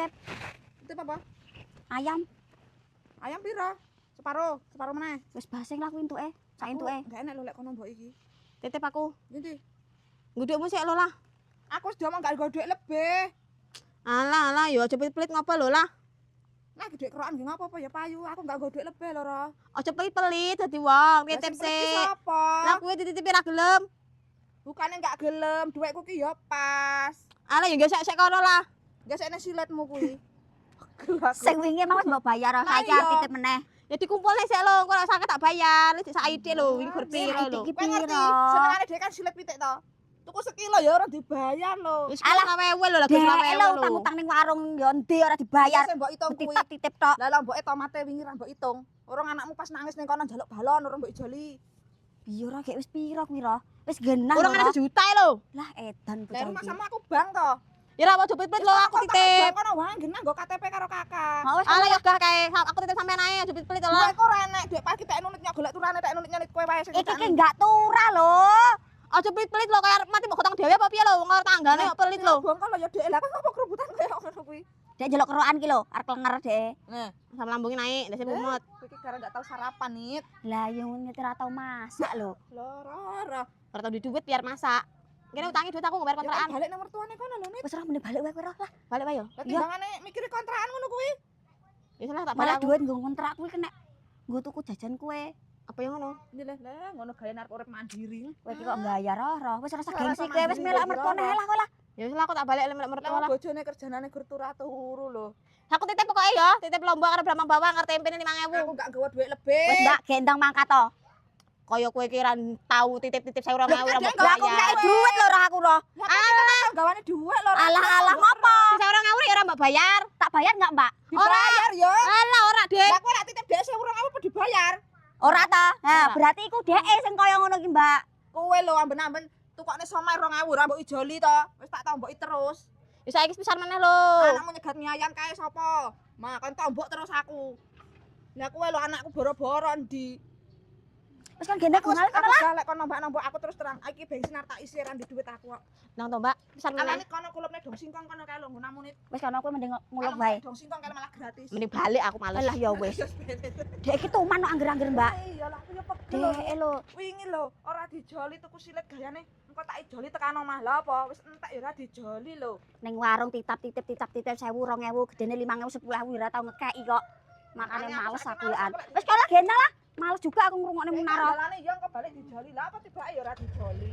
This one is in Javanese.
titip. Titip apa? Ayam. Ayam piro? Separuh meneh. Wis basing lah kuwi entuke. Sak entuke. Enggak enak lho lek kono mbok iki. Titip aku. Ngendi? Ngudukmu sik lho lah. Aku wis diomong gak nggo dhuwit lebih. Alah, yo aja pelit-pelit ngopo lho lah. Nah, dhuwit kerokan nggih ngopo apa ya payu. Aku gak nggo dhuwit lebih lho, Ro. Aja pelit-pelit dadi wong, titip Lah sik. sapa? Lah kuwi dititipi ra gelem. Bukannya gak gelem, dhuwitku ki ya pas. Alah yo sik kono lah. Gesekne siletmu kuwi. Sing wingi mau wis mbok bayar saiki titip meneh. Ya dikumpulne sik lho, kok sakit tak bayar. Wis sak ide lho, wingi gur piro lho. Iki Kowe ngerti, piro? senengane dhek kan silet pitik to. Tuku sekilo ya ora dibayar lho. Wis 20.000 lho, lagi Dek 20.000 lho lho. utang-utang ning warung yo ndi ora dibayar. Sing mbok hitung kuwi. Titip tok. Lah lah mboke tomate wingi ra mbok hitung. Orang anakmu pas nangis ning kono njaluk balon orang mbok ijoli. Iya ora gek wis piro kuwi ro? Wis genah Kurang lho. ada juta lho. Lah edan Lah bocah rumah iki. sama aku bang to. Ya ra ojo pit-pit lho, aku titip. Kono wae genah nggo KTP karo kakak. Mau wis Alah yo gah kae, aku titip sampean ae, ojo pit-pit lho. Kowe ora enek dhek pagi tak nunut golek turane tak nunut nyelit kowe wae sing iki ki enggak turah lho. Ojo pelit-pelit lho, kaya mati mbok gotong dhewe apa piye lho, ngor tanggane kok pelit lho. Bongkol lho ya dhek. Lah kok apa kerebutan kaya ngono kuwi. Dek njeluk kerokan ki lho, arep klenger dek. Nah, Sama lambungin naik, dasi mumut. iki gara gak tau sarapan nit. Lah yo ngene ora tau masak lho. Loro. Ora tau duit biar masak. Kene utangi duit aku bayar kontrakan. Balik nang mertuane kono lho nit. Wis ora mending balik wae kowe ro lah. Balik wae yo. Lah timbangane mikire kontrakan ngono kuwi. Ya salah tak Malah bayar. duit nggo kontrak kuwi kena nggo tuku jajan kue. Apa yang ngono? Ini lah ngono gaya arep urip mandiri. Kowe iki kok bayar ro. Wis ora usah Ora gengsi usah kowe wis mandiri, melak Ro. mertone lah kowe lah. Ya salah aku tak balik lek mertua Lah lah. bojone kerjanane gur turu lho. Aku titip pokoknya ya, titip lombok karo Bramang Bawang ngerti tempene 5.000. Aku gak gawa dhuwit lebih. Wis Mbak gendong mangkat to. Kaya kowe kira tau titip-titip 1.000 ora Lah, mbok Lah aku bayar. nek duit lho ro aku ro. Alah gawane dhuwit lho. Alah ngopo? 1.000 ya ora mbok bayar. Tak bayar enggak, Mbak? Dibayar ya. Alah ora, Dek. Lah kowe lek titip dhek 1.000 apa dibayar? Ora ta? Nah, Ora. berarti iku dhek sing kaya ngono ki, Mbak. Kowe lho amben-amben tukokne somai 2.000 ora mbok ijoli to. Wis tak tomboki terus. Ya saiki pisan meneh lho. Anakmu nyegat mie ayam kae sapa? Makan tombok terus aku. Lah kowe lho anakku boro-boro ndi? Wis kan gendong gunal Aku kono lah. galek kon nombak-nombak aku terus terang. Iki bensin arep tak isi ora di duit aku kok. Nang to, Mbak. Pisan meneh. Alane kono kulupne dong singkong kono kae lho nggunamu nit. Wis kan aku mending nguluk Kalau wae. dong singkong kae malah gratis. Mending balik aku males. Lah ya wis. Dhek iki tuman no angger-angger, Mbak. Iya lah aku ya pegel. Dhek lho. Wingi lho ora dijoli tuku silet gayane. Engko tak ijoli tekan omah. Lah apa wis entek ya ora dijoli lho. Ning warung titip 1.000 2.000 gedene 5.000 10.000 ora tau ngekeki kok. Makane males aku ya. Wis kalau gendong lah. Males juga aku ngrungokne menara. Dalane ya engko balik dijoli. Lah apa tibake ya ora dijoli.